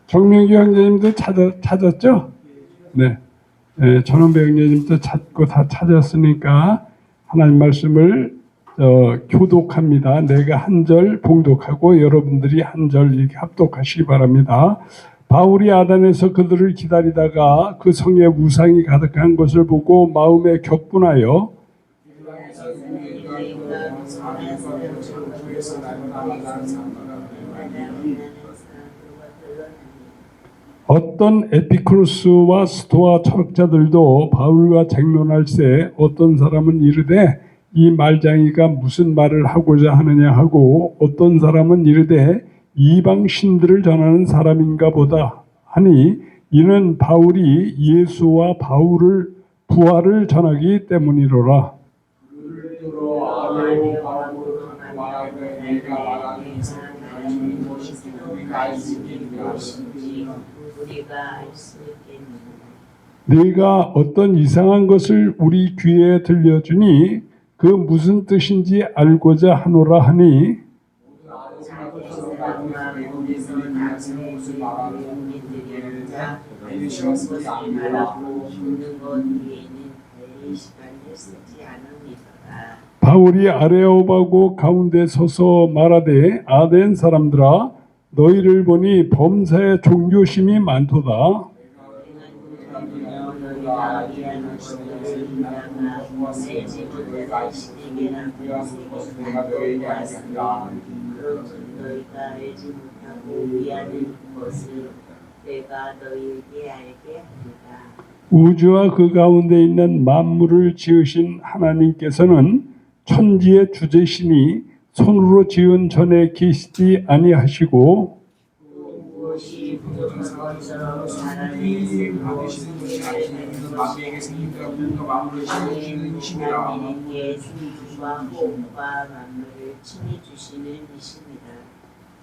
정명기 형제님도 찾았죠? 네. 전원배 형제님도 찾고 다 찾았으니까 하나님 말씀을 교독합니다. 내가 한 절 봉독하고 여러분들이 한 절 이렇게 합독하시기 바랍니다. 바울이 아단에서 그들을 기다리다가 그 성에 우상이 가득한 것을 보고 마음에 격분하여 어떤 에피쿠로스와 스토아 철학자들도 바울과 쟁론할세 어떤 사람은 이르되 이 말장이가 무슨 말을 하고자 하느냐 하고 어떤 사람은 이르되 이방 신들을 전하는 사람인가 보다 하니 이는 바울이 예수와 부활을 전하기 때문이로라. 네가 어떤 이상한 것을 우리 귀에 들려주니 그 무슨 뜻인지 알고자 하노라 하니 바울이 아레오바고 가운데 서서 말하되 아덴 사람들아 너희를 보니 범사에 종교심이 많도다. 우주와 그 가운데 있는 만물을 지으신 하나님께서는 천지의 주제시니 손으로 지은 전에 계시지 아니하시고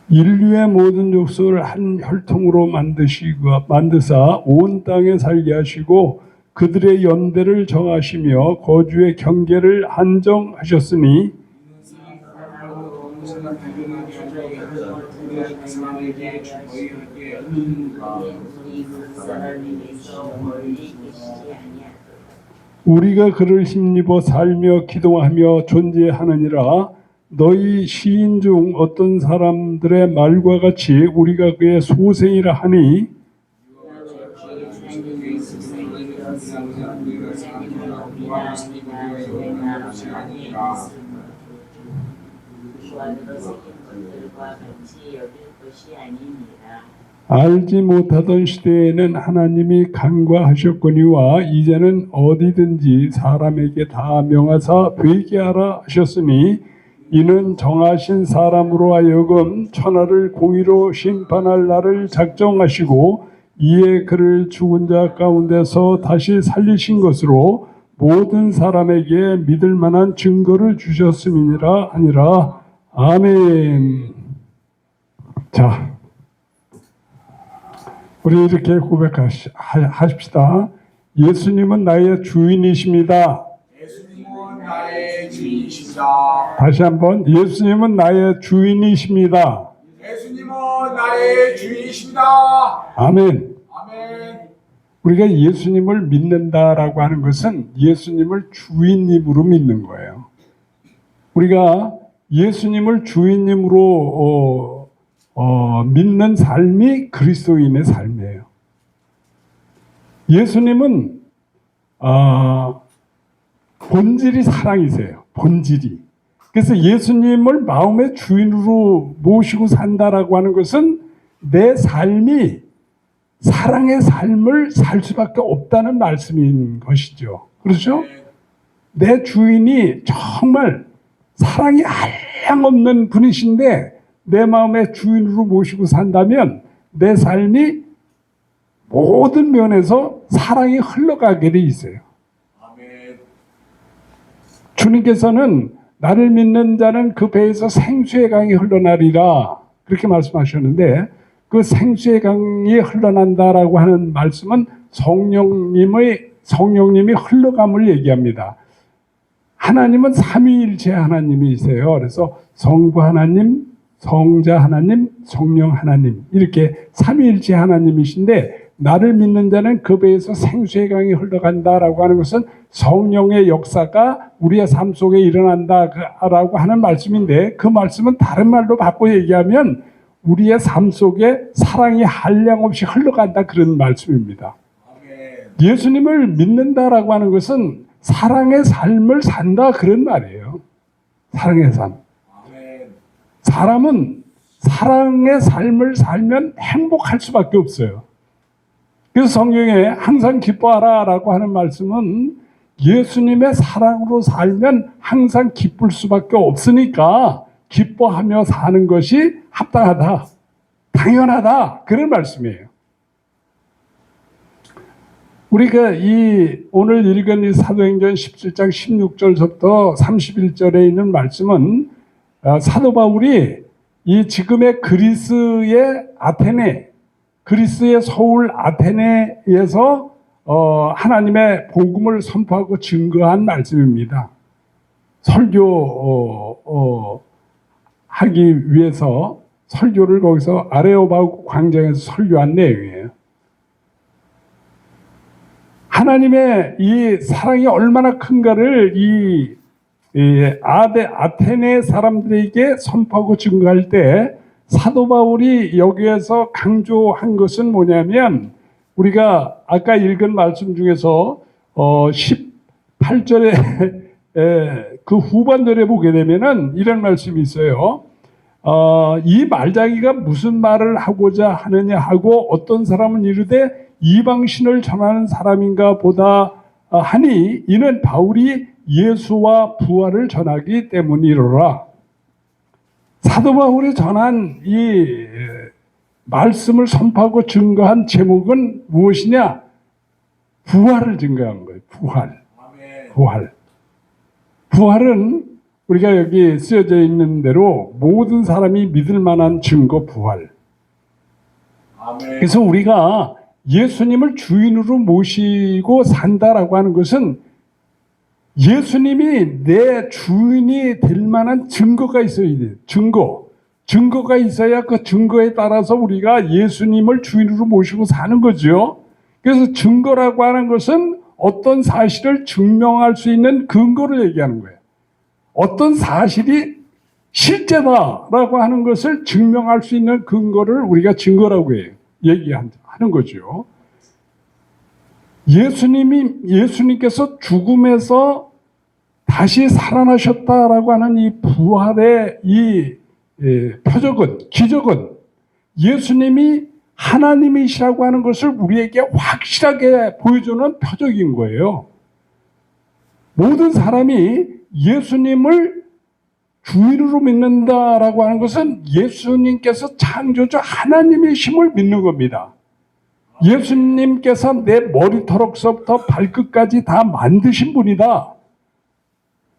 인류의 모든 족속을 한 혈통으로 만드사 온 땅에 살게 하시고 그들의 연대를 정하시며 거주의 경계를 한정하셨으니 우리가 그를 힘입어 살며 기도하며 존재하느니라. 너희 시인 중 어떤 사람들의 말과 같이 우리가 그의 소생이라 하니 알지 못하던 시대에는 하나님이 간과하셨거니와 이제는 어디든지 사람에게 다 명하사 회개하라 하셨으니 이는 정하신 사람으로 하여금 천하를 공의로 심판할 날을 작정하시고 이에 그를 죽은 자 가운데서 다시 살리신 것으로 모든 사람에게 믿을 만한 증거를 주셨음이니라 하니라. 아멘. 자, 우리 이렇게 고백하십시다. 예수님은 나의 주인이십니다. 예수님은 나의 주인이십니다. 다시 한번 예수님은 나의 주인이십니다. 예수님은 나의 주인이십니다. 아멘. 아멘. 우리가 예수님을 믿는다라고 하는 것은 예수님을 주인님으로 믿는 거예요. 우리가 예수님을 주인님으로 믿는 삶이 그리스도인의 삶이에요. 예수님은 본질이 사랑이세요. 본질이. 그래서 예수님을 마음의 주인으로 모시고 산다라고 하는 것은 내 삶이 사랑의 삶을 살 수밖에 없다는 말씀인 것이죠. 그렇죠? 내 주인이 정말 사랑이 한량없는 분이신데 내 마음의 주인으로 모시고 산다면 내 삶이 모든 면에서 사랑이 흘러가게 돼 있어요. 아멘. 주님께서는 나를 믿는 자는 그 배에서 생수의 강이 흘러나리라 그렇게 말씀하셨는데 그 생수의 강이 흘러난다라고 하는 말씀은 성령님이 흘러감을 얘기합니다. 하나님은 삼위일체 하나님이세요. 그래서 성부 하나님, 성자 하나님, 성령 하나님 이렇게 삼위일체 하나님이신데 나를 믿는 자는 그 배에서 생수의 강이 흘러간다라고 하는 것은 성령의 역사가 우리의 삶 속에 일어난다라고 하는 말씀인데 그 말씀은 다른 말로 바꿔 얘기하면 우리의 삶 속에 사랑이 한량없이 흘러간다 그런 말씀입니다. 예수님을 믿는다라고 하는 것은 사랑의 삶을 산다 그런 말이에요. 사랑의 삶. 사람은 사랑의 삶을 살면 행복할 수밖에 없어요. 그래서 성경에 항상 기뻐하라라고 하는 말씀은 예수님의 사랑으로 살면 항상 기쁠 수밖에 없으니까 기뻐하며 사는 것이 합당하다, 당연하다 그런 말씀이에요. 우리가 이 오늘 읽은 이 사도행전 17장 16절부터 31절에 있는 말씀은 사도 바울이 이 지금의 그리스의 아테네, 그리스의 서울 아테네에서 하나님의 복음을 선포하고 증거한 말씀입니다. 설교 하기 위해서 설교를 거기서 아레오바고 광장에서 설교한 내용이에요. 하나님의 이 사랑이 얼마나 큰가를 이 아테네 사람들에게 선포하고 증거할 때 사도 바울이 여기에서 강조한 것은 뭐냐면 우리가 아까 읽은 말씀 중에서 18절에 그 후반절에 보게 되면은 이런 말씀이 있어요. 이 말자기가 무슨 말을 하고자 하느냐 하고 어떤 사람은 이르되 이방신을 전하는 사람인가 보다 하니 이는 바울이 예수와 부활을 전하기 때문이로라. 사도 바울이 전한 이 말씀을 선포하고 증거한 제목은 무엇이냐? 부활을 증거한 거예요. 부활. 부활은 우리가 여기 쓰여져 있는 대로 모든 사람이 믿을 만한 증거 부활. 그래서 우리가 예수님을 주인으로 모시고 산다라고 하는 것은 예수님이 내 주인이 될 만한 증거가 있어야 돼요. 증거가 있어야 그 증거에 따라서 우리가 예수님을 주인으로 모시고 사는 거죠. 그래서 증거라고 하는 것은 어떤 사실을 증명할 수 있는 근거를 얘기하는 거예요. 어떤 사실이 실제다라고 하는 것을 증명할 수 있는 근거를 우리가 증거라고 해요. 얘기하는 거죠. 예수님께서 죽음에서 다시 살아나셨다라고 하는 이 부활의 이 기적은 예수님이 하나님이시라고 하는 것을 우리에게 확실하게 보여주는 표적인 거예요. 모든 사람이 예수님을 주인으로 믿는다라고 하는 것은 예수님께서 창조주 하나님이심을 믿는 겁니다. 예수님께서 내 머리털럭서부터 발끝까지 다 만드신 분이다.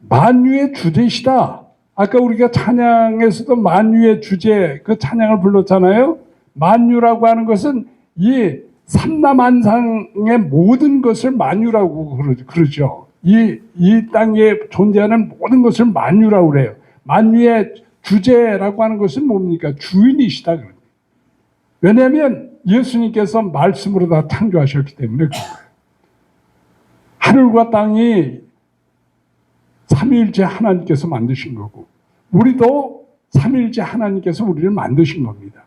만유의 주제시다. 아까 우리가 찬양에서도 만유의 주제 그 찬양을 불렀잖아요. 만유라고 하는 것은 이 삼라만상의 모든 것을 만유라고 그러죠. 이 땅에 존재하는 모든 것을 만유라고 그래요. 만유의 주제라고 하는 것은 뭡니까? 주인이시다. 왜냐하면 예수님께서 말씀으로 다 창조하셨기 때문에 그런 거예요. 하늘과 땅이 삼위일체 하나님께서 만드신 거고 우리도 삼위일체 하나님께서 우리를 만드신 겁니다.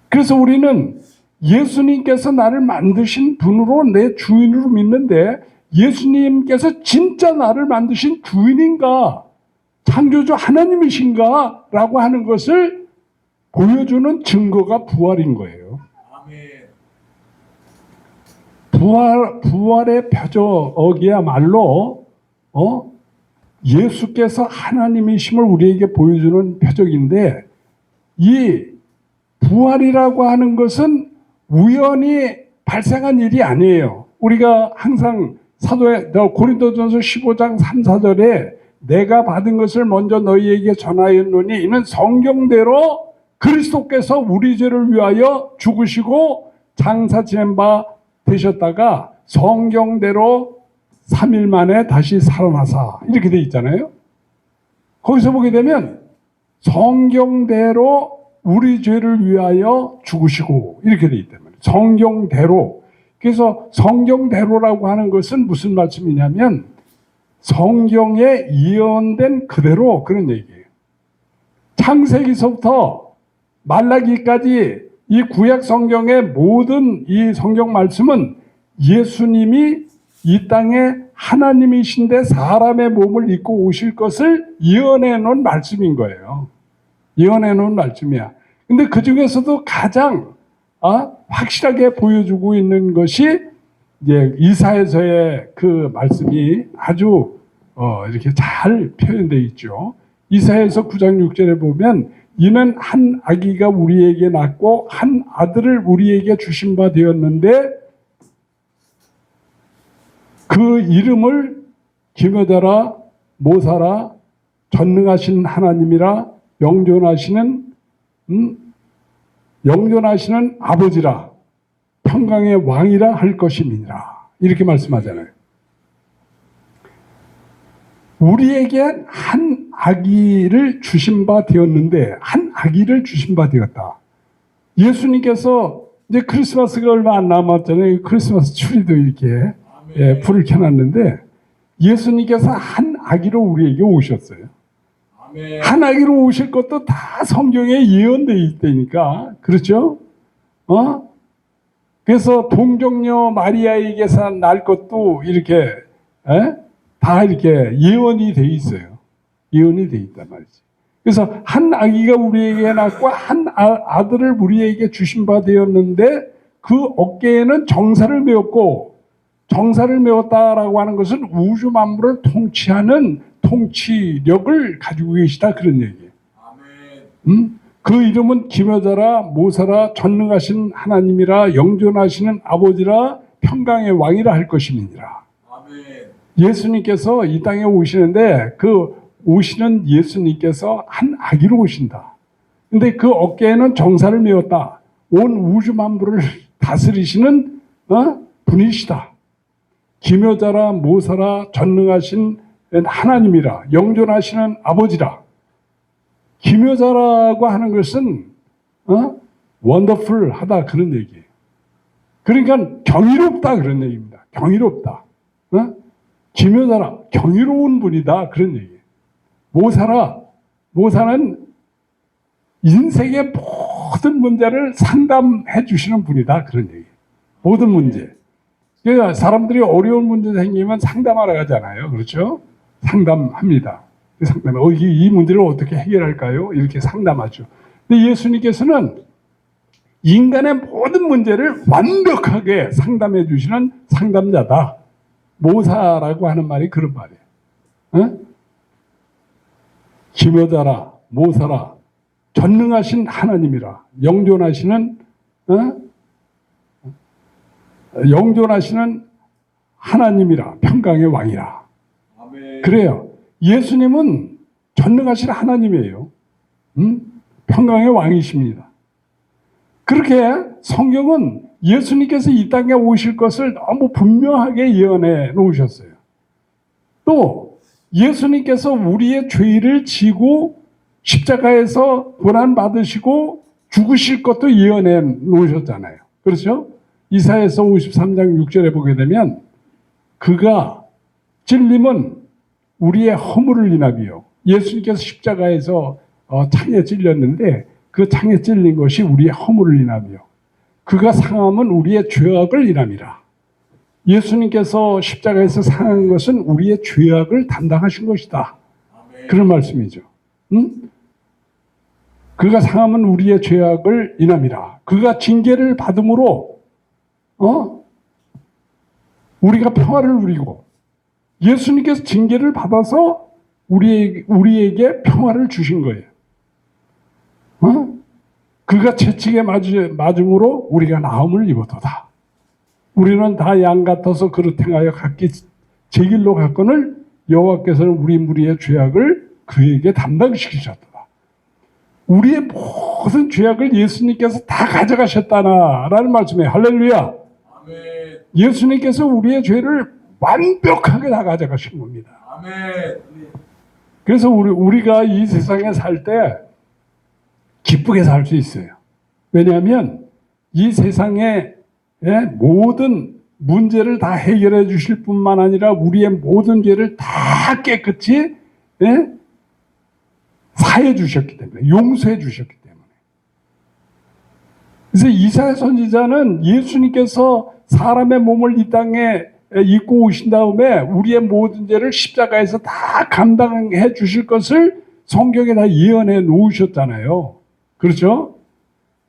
그래서 우리는 예수님께서 나를 만드신 분으로 내 주인으로 믿는데 예수님께서 진짜 나를 만드신 주인인가 창조주 하나님이신가 라고 하는 것을 보여주는 증거가 부활인 거예요. 부활의 표적이야말로 예수께서 하나님이심을 우리에게 보여주는 표적인데 이 부활이라고 하는 것은 우연히 발생한 일이 아니에요. 우리가 항상 고린도전서 15장 3, 4절에 내가 받은 것을 먼저 너희에게 전하였노니 이는 성경대로 그리스도께서 우리 죄를 위하여 죽으시고 장사 지낸 바 되셨다가 성경대로 3일 만에 다시 살아나사 이렇게 돼 있잖아요. 거기서 보게 되면 성경대로 우리 죄를 위하여 죽으시고 이렇게 돼 있단 말이에요. 성경대로. 그래서 성경대로라고 하는 것은 무슨 말씀이냐면 성경에 예언된 그대로 그런 얘기예요. 창세기서부터 말라기까지 이 구약 성경의 모든 이 성경 말씀은 예수님이 이 땅에 하나님이신데 사람의 몸을 입고 오실 것을 예언해 놓은 말씀인 거예요. 예언해 놓은 말씀이야. 근데 그 중에서도 가장 확실하게 보여주고 있는 것이 이제 이사야서의 그 말씀이 아주 이렇게 잘 표현되어 있죠. 이사야서 9장 6절에 보면 이는 한 아기가 우리에게 낳고 한 아들을 우리에게 주신 바 되었는데 그 이름을 기묘자라 모사라 전능하신 하나님이라 영존하시는 아버지라 평강의 왕이라 할 것임이니라 이렇게 말씀하잖아요. 우리에게 한 아기를 주신 바 되었는데 한 아기를 주신 바 되었다. 예수님께서 이제 크리스마스가 얼마 안 남았잖아요. 크리스마스 추리도 이렇게 불을 켜놨는데 예수님께서 한 아기로 우리에게 오셨어요. 아멘. 한 아기로 오실 것도 다 성경에 예언되어 있다니까. 그렇죠? 그래서 동정녀 마리아에게서 날 것도 이렇게 다 이렇게 예언이 돼 있어요. 예언이 돼 있단 말이지. 그래서 한 아기가 우리에게 낳고 한 아들을 우리에게 주신 바 되었는데 그 어깨에는 정사를 메었고 정사를 메었다라고 하는 것은 우주 만물을 통치하는 통치력을 가지고 계시다 그런 얘기예요. 아멘. 그 이름은 기묘자라 모사라 전능하신 하나님이라 영존하시는 아버지라 평강의 왕이라 할 것임이니라. 아멘. 예수님께서 이 땅에 오시는데 그 오시는 예수님께서 한 아기로 오신다. 근데 그 어깨에는 정사를 메었다. 온 우주 만물을 다스리시는 분이시다. 기묘자라 모사라 전능하신 하나님이라 영존하시는 아버지라. 기묘자라고 하는 것은 원더풀하다 그런 얘기예요. 그러니까 경이롭다 그런 얘기입니다. 경이롭다. 기묘자라 경이로운 분이다 그런 얘기예요. 모사는 인생의 모든 문제를 상담해 주시는 분이다 그런 얘기예요. 모든 문제. 그러니까 사람들이 어려운 문제 생기면 상담하러 가잖아요. 그렇죠? 상담합니다. 상담해. 이 문제를 어떻게 해결할까요? 이렇게 상담하죠. 근데 예수님께서는 인간의 모든 문제를 완벽하게 상담해 주시는 상담자다. 모사라고 하는 말이 그런 말이에요. 기묘자라, 모사라, 전능하신 하나님이라, 영존하시는 하나님이라, 평강의 왕이라. 아멘. 그래요. 예수님은 전능하신 하나님이에요. 평강의 왕이십니다. 그렇게 성경은 예수님께서 이 땅에 오실 것을 너무 분명하게 예언해 놓으셨어요. 또 예수님께서 우리의 죄를 지고 십자가에서 고난받으시고 죽으실 것도 예언해 놓으셨잖아요. 그렇죠? 이사야서 53장 6절에 보게 되면 그가 찔림은 우리의 허물을 인하여 예수님께서 십자가에서 창에 찔렸는데 그 창에 찔린 것이 우리의 허물을 인하여 그가 상함은 우리의 죄악을 인함이라. 예수님께서 십자가에서 상한 것은 우리의 죄악을 담당하신 것이다. 아멘. 그런 말씀이죠. 그가 상함은 우리의 죄악을 인함이라. 그가 징계를 받음으로 우리가 평화를 누리고 예수님께서 징계를 받아서 우리에게 평화를 주신 거예요. 그가 채찍에 맞음으로 우리가 나음을 입었도다. 우리는 다 양 같아서 그릇 행하여 각기 제 길로 갔거늘 여호와께서는 우리 무리의 죄악을 그에게 담당시키셨도다. 우리의 모든 죄악을 예수님께서 다 가져가셨다라는 말씀이에요. 할렐루야. 아멘. 예수님께서 우리의 죄를 완벽하게 다 가져가신 겁니다. 아멘. 그래서 우리가 이 세상에 살 때 기쁘게 살 수 있어요. 왜냐하면 이 세상의 모든 문제를 다 해결해 주실 뿐만 아니라 우리의 모든 죄를 다 깨끗이 사해 주셨기 때문에, 용서해 주셨기 때문에. 그래서 이사야 선지자는 예수님께서 사람의 몸을 이 땅에 입고 오신 다음에 우리의 모든 죄를 십자가에서 다 감당해 주실 것을 성경에 다 예언해 놓으셨잖아요. 그렇죠?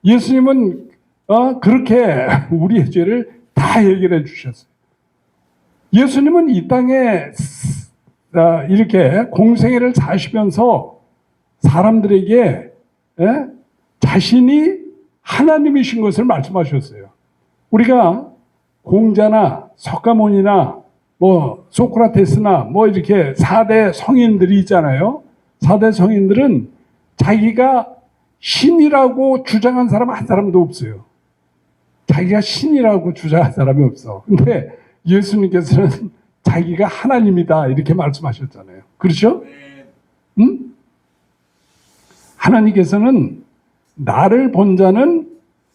예수님은 그렇게 우리의 죄를 다 해결해 주셨어요. 예수님은 이 땅에 이렇게 공생애를 사시면서 사람들에게 자신이 하나님이신 것을 말씀하셨어요. 우리가 공자나 석가모니나 뭐 소크라테스나 뭐 이렇게 4대 성인들이 있잖아요. 4대 성인들은 자기가 신이라고 주장한 사람 한 사람도 없어요. 자기가 신이라고 주장한 사람이 없어. 근데 예수님께서는 자기가 하나님이다 이렇게 말씀하셨잖아요. 그렇죠? 응? 하나님께서는 나를 본 자는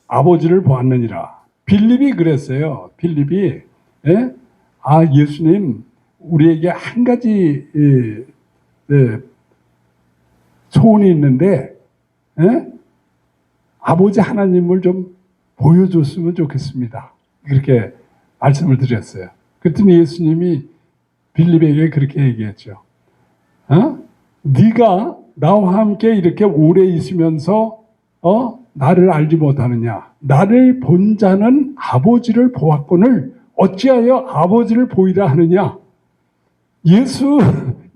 아버지를 보았느니라. 빌립이 그랬어요. 빌립이 예수님 우리에게 한 가지 소원이 있는데 아버지 하나님을 좀 보여줬으면 좋겠습니다. 그렇게 말씀을 드렸어요. 그랬더니 예수님이 빌립에게 그렇게 얘기했죠. 네가 나와 함께 이렇게 오래 있으면서 나를 알지 못하느냐. 나를 본 자는 아버지를 보았거늘 어찌하여 아버지를 보이라 하느냐.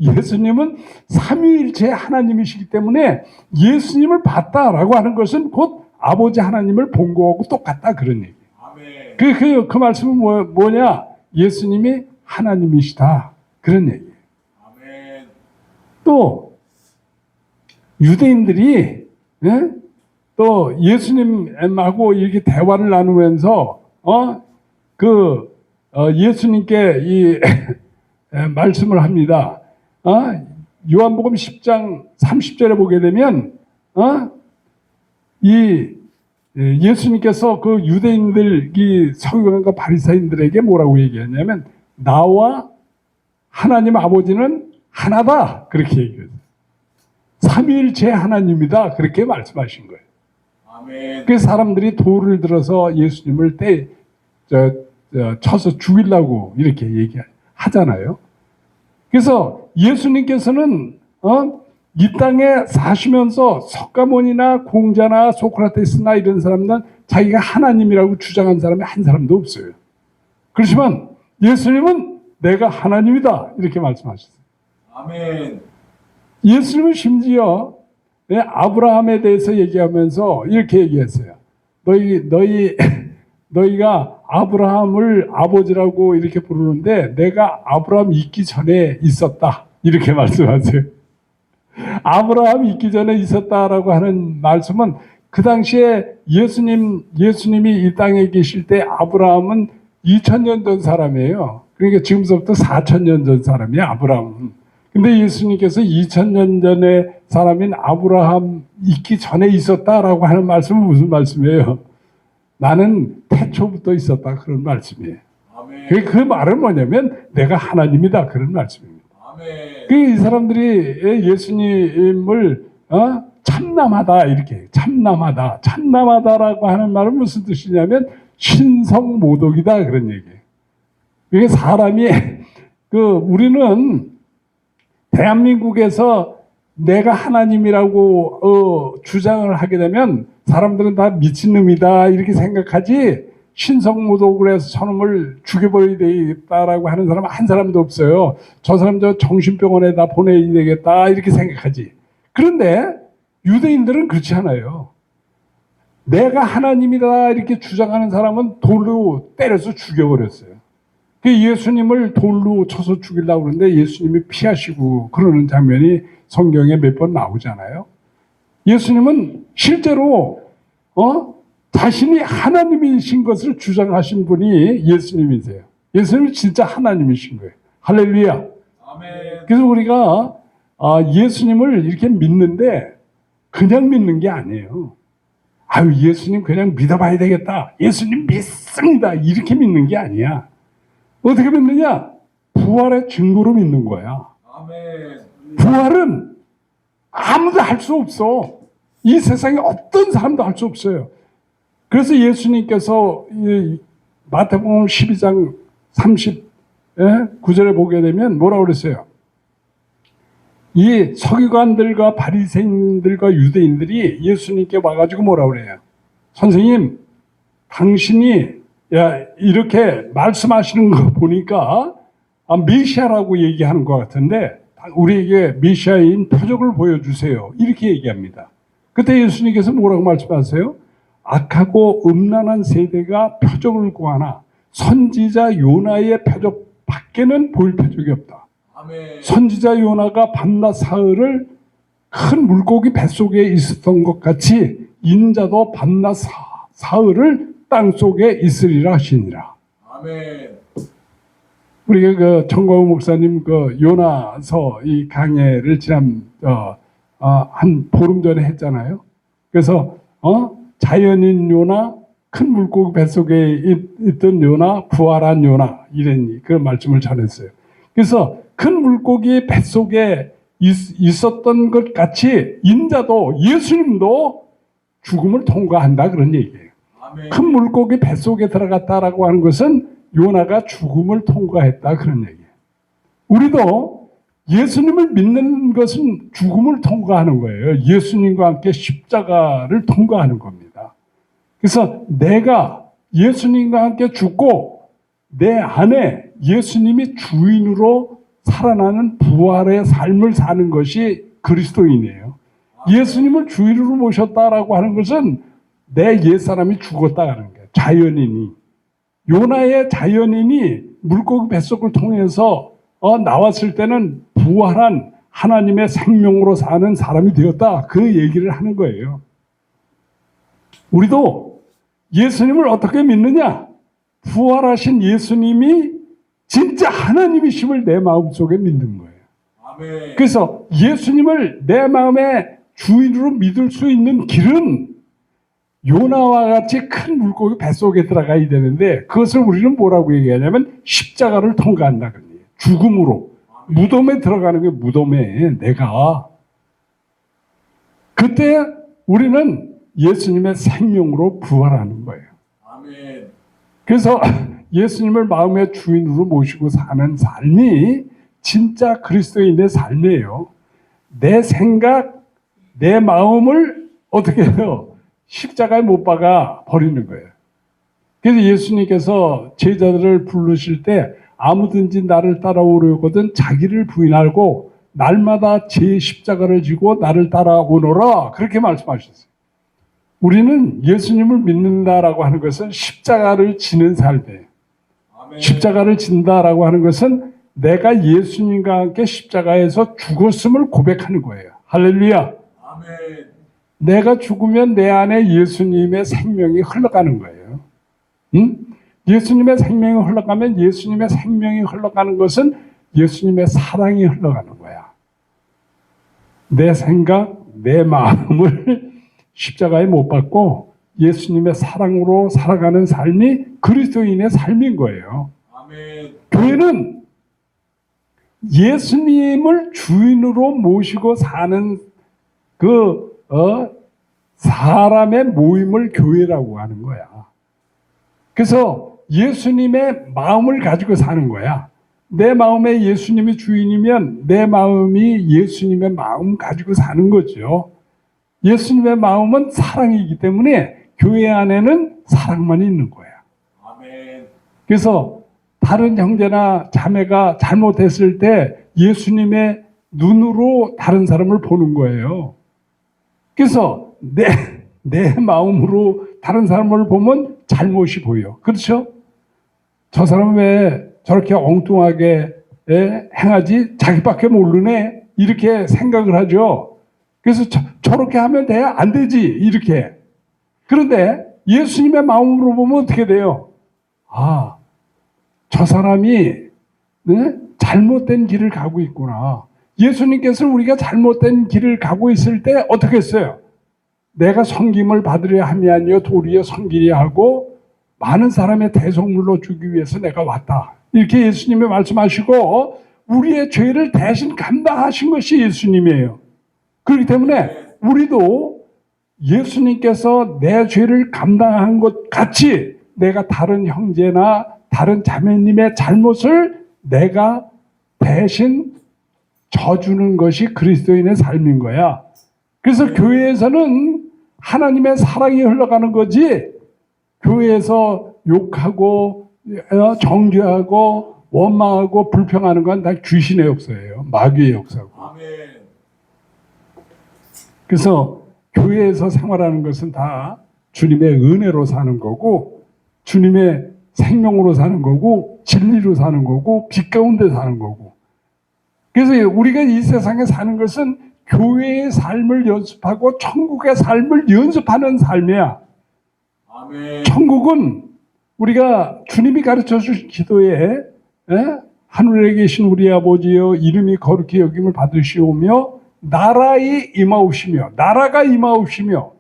예수님은 삼위일체 하나님이시기 때문에 예수님을 봤다라고 하는 것은 곧 아버지 하나님을 본 거하고 똑같다 그런 얘기예요. 아멘. 그 말씀은 뭐냐? 예수님이 하나님이시다 그런 얘기예요. 아멘. 또 유대인들이 또 예수님하고 이렇게 대화를 나누면서 예수님께 이 말씀을 합니다. 요한복음 10장 30절에 보게 되면 예수님께서 그 유대인들 이 서기관과 바리새인들에게 뭐라고 얘기했냐면 나와 하나님 아버지는 하나다 그렇게 얘기했어요. 삼위일체 하나님이다 그렇게 말씀하신 거예요. 아멘. 그 사람들이 돌을 들어서 예수님을 쳐서 죽이려고 이렇게 얘기하잖아요. 그래서 예수님께서는 이 땅에 사시면서 석가모니나 공자나 소크라테스나 이런 사람들은 자기가 하나님이라고 주장한 사람이 한 사람도 없어요. 그렇지만 예수님은 내가 하나님이다 이렇게 말씀하셨어요. 아멘. 예수님은 심지어 아브라함에 대해서 얘기하면서 이렇게 얘기했어요. 너희가 아브라함을 아버지라고 이렇게 부르는데 내가 아브라함 있기 전에 있었다 이렇게 말씀하세요. 아브라함 있기 전에 있었다라고 하는 말씀은 그 당시에 예수님이 이 땅에 계실 때 아브라함은 2000년 전 사람이에요. 그러니까 지금서부터 4000년 전 사람이에요, 아브라함은. 근데 예수님께서 2000년 전에 사람인 아브라함 있기 전에 있었다라고 하는 말씀은 무슨 말씀이에요? 나는 태초부터 있었다 그런 말씀이에요. 아멘. 그 말은 뭐냐면 내가 하나님이다 그런 말씀입니다. 아멘. 이 사람들이 예수님을 참남하다 이렇게 참남하다라고 하는 말은 무슨 뜻이냐면 신성모독이다 그런 얘기예요. 이게 사람이 우리는 대한민국에서 내가 하나님이라고 주장을 하게 되면 사람들은 다 미친놈이다 이렇게 생각하지 신성모독을 해서 저놈을 죽여버려야 되겠다라고 하는 사람 한 사람도 없어요. 저 사람 저 정신병원에다 보내야 되겠다 이렇게 생각하지. 그런데 유대인들은 그렇지 않아요. 내가 하나님이다 이렇게 주장하는 사람은 돌로 때려서 죽여버렸어요. 예수님을 돌로 쳐서 죽이려고 그러는데 예수님이 피하시고 그러는 장면이 성경에 몇 번 나오잖아요. 예수님은 실제로 자신이 하나님이신 것을 주장하신 분이 예수님이세요. 예수님은 진짜 하나님이신 거예요. 할렐루야. 아멘. 그래서 우리가 예수님을 이렇게 믿는데 그냥 믿는 게 아니에요. 아유, 예수님 그냥 믿어봐야 되겠다. 예수님 믿습니다. 이렇게 믿는 게 아니야. 어떻게 믿느냐? 부활의 증거로 믿는 거야. 아멘. 부활은 아무도 할 수 없어. 이 세상에 어떤 사람도 할 수 없어요. 그래서 예수님께서 마태복음 12장 39절에 보게 되면 뭐라고 그랬어요? 이 서기관들과 바리새인들과 유대인들이 예수님께 와가지고 뭐라고 그래요? 선생님, 당신이 이렇게 말씀하시는 거 보니까 메시아라고 얘기하는 것 같은데 우리에게 메시아인 표적을 보여주세요. 이렇게 얘기합니다. 그때 예수님께서 뭐라고 말씀하세요? 악하고 음란한 세대가 표적을 구하나 선지자 요나의 표적 밖에는 보일 표적이 없다. 아멘. 선지자 요나가 밤낮 사흘을 큰 물고기 뱃속에 있었던 것 같이 인자도 밤낮 사흘을 땅속에 있으리라 하시니라. 아멘. 우리가 그 정광훈 목사님 그 요나서 이 강해를 지난 한 보름 전에 했잖아요. 그래서 자연인 요나, 큰 물고기 뱃속에 있던 요나, 부활한 요나 이런 그 말씀을 전했어요. 그래서 큰 물고기 뱃속에 있었던 것 같이 인자도 예수님도 죽음을 통과한다 그런 얘기예요. 아멘. 큰 물고기 뱃속에 들어갔다라고 하는 것은 요나가 죽음을 통과했다 그런 얘기예요. 우리도 예수님을 믿는 것은 죽음을 통과하는 거예요. 예수님과 함께 십자가를 통과하는 겁니다. 그래서 내가 예수님과 함께 죽고 내 안에 예수님이 주인으로 살아나는 부활의 삶을 사는 것이 그리스도인이에요. 예수님을 주인으로 모셨다라고 하는 것은 내 옛사람이 죽었다는 거예요. 자연인이. 요나의 자연인이 물고기 뱃속을 통해서 나왔을 때는 부활한 하나님의 생명으로 사는 사람이 되었다. 그 얘기를 하는 거예요. 우리도 예수님을 어떻게 믿느냐? 부활하신 예수님이 진짜 하나님이심을 내 마음속에 믿는 거예요. 아멘. 그래서 예수님을 내 마음의 주인으로 믿을 수 있는 길은 요나와 같이 큰 물고기 뱃속에 들어가야 되는데 그것을 우리는 뭐라고 얘기하냐면 십자가를 통과한다 그래요. 죽음으로. 무덤에 들어가는 게 무덤에 내가. 그때 우리는 예수님의 생명으로 부활하는 거예요. 아멘. 그래서 예수님을 마음의 주인으로 모시고 사는 삶이 진짜 그리스도인의 삶이에요. 내 생각, 내 마음을 어떻게 해요? 십자가에 못 박아 버리는 거예요. 그래서 예수님께서 제자들을 부르실 때 아무든지 나를 따라오려거든 자기를 부인하고 날마다 제 십자가를 지고 나를 따라오너라 그렇게 말씀하셨어요. 우리는 예수님을 믿는다라고 하는 것은 십자가를 지는 삶이에요. 아멘. 십자가를 진다라고 하는 것은 내가 예수님과 함께 십자가에서 죽었음을 고백하는 거예요. 할렐루야. 아멘. 내가 죽으면 내 안에 예수님의 생명이 흘러가는 거예요. 응? 예수님의 생명이 흘러가면 예수님의 생명이 흘러가는 것은 예수님의 사랑이 흘러가는 거야. 내 생각, 내 마음을 십자가에 못 박고 예수님의 사랑으로 살아가는 삶이 그리스도인의 삶인 거예요. 아멘. 교회는 예수님을 주인으로 모시고 사는 사람의 모임을 교회라고 하는 거야. 그래서 예수님의 마음을 가지고 사는 거야. 내 마음에 예수님이 주인이면 내 마음이 예수님의 마음 가지고 사는 거죠. 예수님의 마음은 사랑이기 때문에 교회 안에는 사랑만 있는 거야. 아멘. 그래서 다른 형제나 자매가 잘못했을 때 예수님의 눈으로 다른 사람을 보는 거예요. 그래서 내 마음으로 다른 사람을 보면 잘못이 보여. 그렇죠? 저 사람은 왜 저렇게 엉뚱하게 행하지? 자기밖에 모르네? 이렇게 생각을 하죠. 그래서 저렇게 하면 돼? 안 되지? 이렇게. 그런데 예수님의 마음으로 보면 어떻게 돼요? 아, 저 사람이 잘못된 길을 가고 있구나. 예수님께서 우리가 잘못된 길을 가고 있을 때 어떻게 했어요? 내가 섬김을 받으려 함이 아니요 도리어 섬기려 하고 많은 사람의 대속물로 주기 위해서 내가 왔다. 이렇게 예수님이 말씀하시고 우리의 죄를 대신 감당하신 것이 예수님이에요. 그렇기 때문에 우리도 예수님께서 내 죄를 감당한 것 같이 내가 다른 형제나 다른 자매님의 잘못을 내가 대신 져주는 것이 그리스도인의 삶인 거야. 그래서 교회에서는 하나님의 사랑이 흘러가는 거지, 교회에서 욕하고 정죄하고 원망하고 불평하는 건 다 귀신의 역사예요. 마귀의 역사고. 아멘. 그래서 교회에서 생활하는 것은 다 주님의 은혜로 사는 거고, 주님의 생명으로 사는 거고, 진리로 사는 거고, 빛 가운데 사는 거고. 그래서 우리가 이 세상에 사는 것은 교회의 삶을 연습하고 천국의 삶을 연습하는 삶이야. 아멘. 천국은 우리가 주님이 가르쳐 주신 기도에 하늘에 계신 우리 아버지여 이름이 거룩히 여김을 받으시오며 나라에 임하옵시며, 나라가 임하옵시며,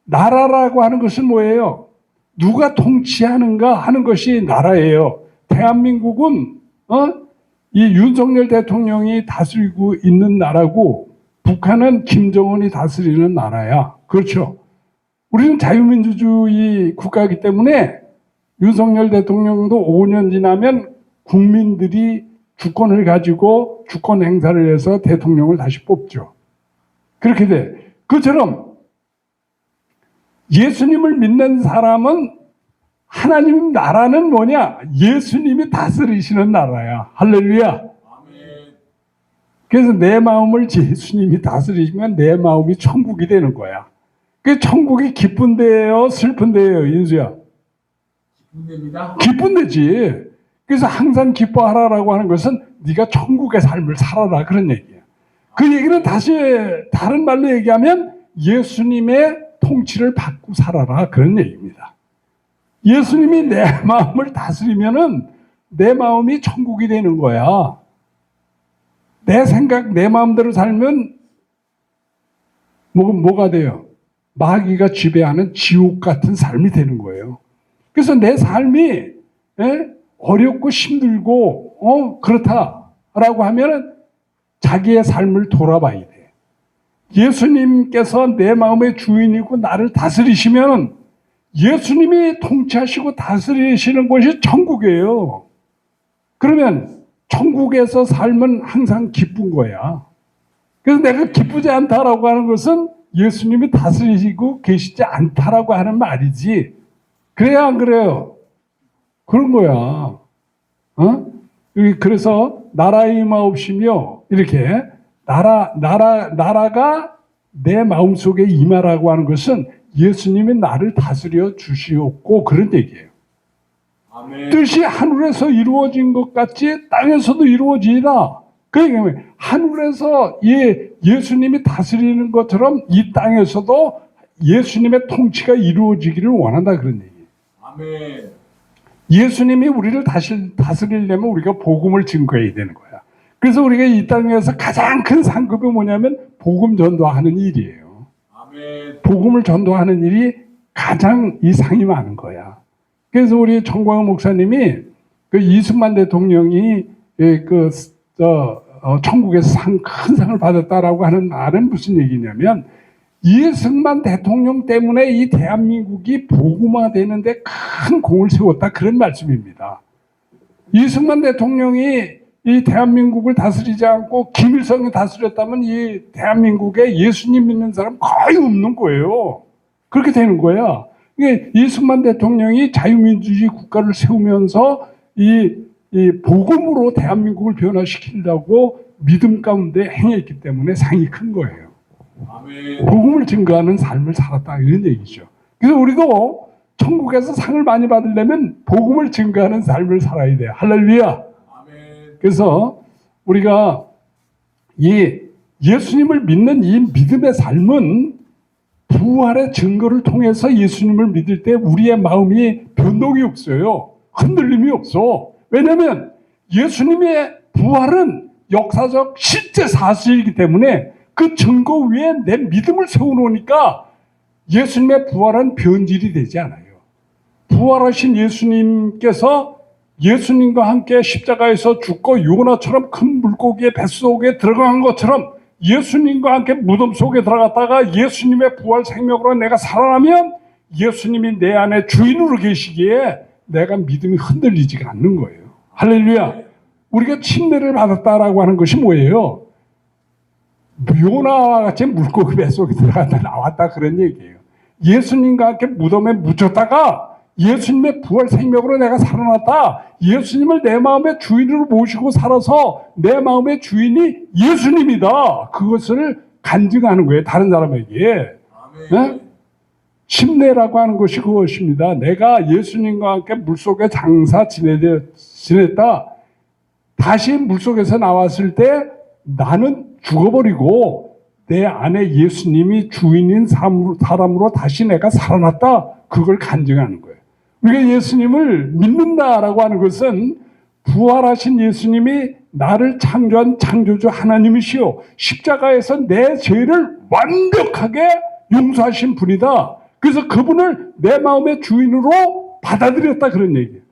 나라라고 하는 것은 뭐예요? 누가 통치하는가 하는 것이 나라예요. 대한민국은 이 윤석열 대통령이 다스리고 있는 나라고 북한은 김정은이 다스리는 나라야. 그렇죠? 우리는 자유민주주의 국가이기 때문에 윤석열 대통령도 5년 지나면 국민들이 주권을 가지고 주권 행사를 해서 대통령을 다시 뽑죠. 그렇게 돼. 그처럼 예수님을 믿는 사람은 하나님 나라는 뭐냐? 예수님이 다스리시는 나라야. 할렐루야. 아멘. 그래서 내 마음을 예수님이 다스리시면 내 마음이 천국이 되는 거야. 그 천국이 기쁜 데예요, 슬픈 데예요, 인수야? 기쁜 데입니다. 기쁜 데지. 그래서 항상 기뻐하라라고 하는 것은 네가 천국의 삶을 살아라, 그런 얘기야. 그 얘기는 다시 다른 말로 얘기하면 예수님의 통치를 받고 살아라, 그런 얘기입니다. 예수님이 내 마음을 다스리면은 내 마음이 천국이 되는 거야. 내 생각, 내 마음대로 살면 뭐가 돼요? 마귀가 지배하는 지옥 같은 삶이 되는 거예요. 그래서 내 삶이 어렵고 힘들고 그렇다라고 하면은 자기의 삶을 돌아봐야 돼. 예수님께서 내 마음의 주인이고 나를 다스리시면 예수님이 통치하시고 다스리시는 곳이 천국이에요. 그러면 천국에서 삶은 항상 기쁜 거야. 그래서 내가 기쁘지 않다라고 하는 것은 예수님이 다스리시고 계시지 않다라고 하는 말이지. 그래야 안 그래요? 그런 거야. 그래서 나라의 임하옵시며 이렇게 나라가 내 마음속에 임하라고 하는 것은 예수님이 나를 다스려 주시옵고 그런 얘기예요. 아멘. 뜻이 하늘에서 이루어진 것 같이 땅에서도 이루어지라. 그러니까 하늘에서 예수님이 다스리는 것처럼 이 땅에서도 예수님의 통치가 이루어지기를 원한다, 그런 얘기예요. 아멘. 예수님이 우리를 다스리려면 우리가 복음을 증거해야 되는 거야. 그래서 우리가 이 땅에서 가장 큰 상급이 뭐냐면 복음 전도하는 일이에요. 아멘. 복음을 전도하는 일이 가장 이 상이 많은 거야. 그래서 우리 정광훈 목사님이 그 이승만 대통령이 천국에서 큰 상을 받았다라고 하는 말은 무슨 얘기냐면 이승만 대통령 때문에 이 대한민국이 복음화되는데 큰 공을 세웠다, 그런 말씀입니다. 이승만 대통령이 이 대한민국을 다스리지 않고 김일성이 다스렸다면 이 대한민국에 예수님 믿는 사람 거의 없는 거예요. 그렇게 되는 거야. 이승만 대통령이 자유민주주의 국가를 세우면서 이 복음으로 대한민국을 변화시키려고 믿음 가운데 행했기 때문에 상이 큰 거예요. 아멘. 복음을 증거하는 삶을 살았다, 이런 얘기죠. 그래서 우리도 천국에서 상을 많이 받으려면 복음을 증거하는 삶을 살아야 돼요. 할렐루야. 아멘. 그래서 우리가 이 예수님을 믿는 이 믿음의 삶은 부활의 증거를 통해서 예수님을 믿을 때 우리의 마음이 변동이 없어요. 흔들림이 없어. 왜냐하면 예수님의 부활은 역사적 실제 사실이기 때문에 그 증거 위에 내 믿음을 세워놓으니까 예수님의 부활은 변질이 되지 않아요. 부활하신 예수님께서 예수님과 함께 십자가에서 죽고 요나처럼 큰 물고기의 뱃속에 들어간 것처럼 예수님과 함께 무덤 속에 들어갔다가 예수님의 부활 생명으로 내가 살아나면 예수님이 내 안에 주인으로 계시기에 내가 믿음이 흔들리지가 않는 거예요. 할렐루야. 우리가 침례를 받았다라고 하는 것이 뭐예요? 요나와 같이 물고기 뱃속에 들어갔다 나왔다 그런 얘기예요. 예수님과 함께 무덤에 묻혔다가 예수님의 부활 생명으로 내가 살아났다. 예수님을 내 마음의 주인으로 모시고 살아서 내 마음의 주인이 예수님이다. 그것을 간증하는 거예요. 다른 사람에게. 네? 침례라고 하는 것이 그것입니다. 내가 예수님과 함께 물속에 장사 지냈다. 다시 물속에서 나왔을 때 나는 죽어버리고 내 안에 예수님이 주인인 사람으로 다시 내가 살아났다. 그걸 간증하는 거예요. 우리가 예수님을 믿는다라고 하는 것은 부활하신 예수님이 나를 창조한 창조주 하나님이시오. 십자가에서 내 죄를 완벽하게 용서하신 분이다. 그래서 그분을 내 마음의 주인으로 받아들였다 그런 얘기예요.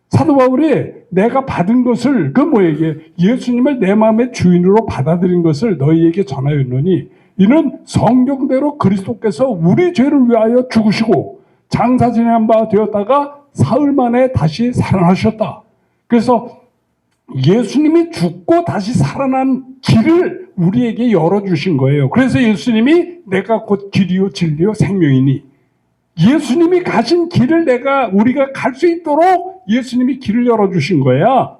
사도 바울이 내가 받은 것을 그 뭐예요? 예수님을 내 마음의 주인으로 받아들인 것을 너희에게 전하였노니 이는 성경대로 그리스도께서 우리 죄를 위하여 죽으시고 장사 지낸 바 되었다가 사흘 만에 다시 살아나셨다. 그래서 예수님이 죽고 다시 살아난 길을 우리에게 열어주신 거예요. 그래서 예수님이 내가 곧 길이요 진리요 생명이니 예수님이 가신 길을 우리가 갈 수 있도록 예수님이 길을 열어주신 거야.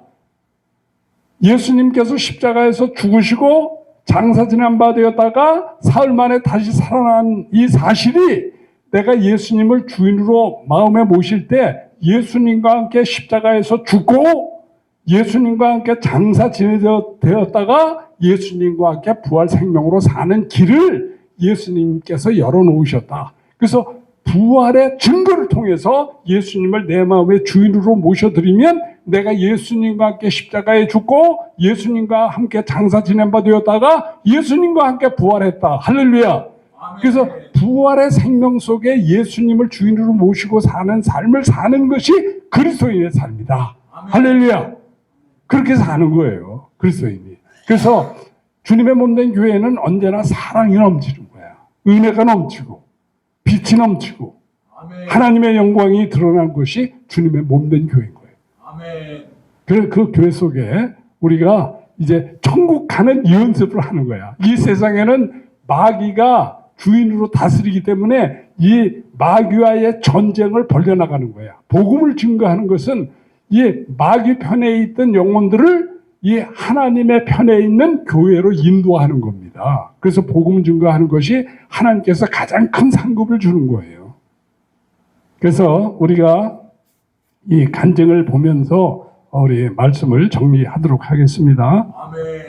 예수님께서 십자가에서 죽으시고 장사 지낸 바 되었다가 사흘 만에 다시 살아난 이 사실이 내가 예수님을 주인으로 마음에 모실 때 예수님과 함께 십자가에서 죽고 예수님과 함께 장사 지내되었다가 예수님과 함께 부활 생명으로 사는 길을 예수님께서 열어놓으셨다. 그래서 부활의 증거를 통해서 예수님을 내 마음의 주인으로 모셔드리면 내가 예수님과 함께 십자가에 죽고 예수님과 함께 장사 지낸 바 되었다가 예수님과 함께 부활했다. 할렐루야. 그래서 부활의 생명 속에 예수님을 주인으로 모시고 사는 삶을 사는 것이 그리스도인의 삶이다. 할렐루야. 그렇게 사는 거예요. 그리스도인이. 그래서 주님의 몸된 교회는 언제나 사랑이 넘치는 거야. 은혜가 넘치고 빛이 넘치고 하나님의 영광이 드러난 것이 주님의 몸된 교회인 거예요. 그래서 그 교회 속에 우리가 이제 천국 가는 연습을 하는 거야. 이 세상에는 마귀가 주인으로 다스리기 때문에 이 마귀와의 전쟁을 벌려나가는 거야. 복음을 증거하는 것은 이 마귀 편에 있던 영혼들을 이 하나님의 편에 있는 교회로 인도하는 겁니다. 그래서 복음 증거하는 것이 하나님께서 가장 큰 상급을 주는 거예요. 그래서 우리가 이 간증을 보면서 우리 말씀을 정리하도록 하겠습니다. 아멘.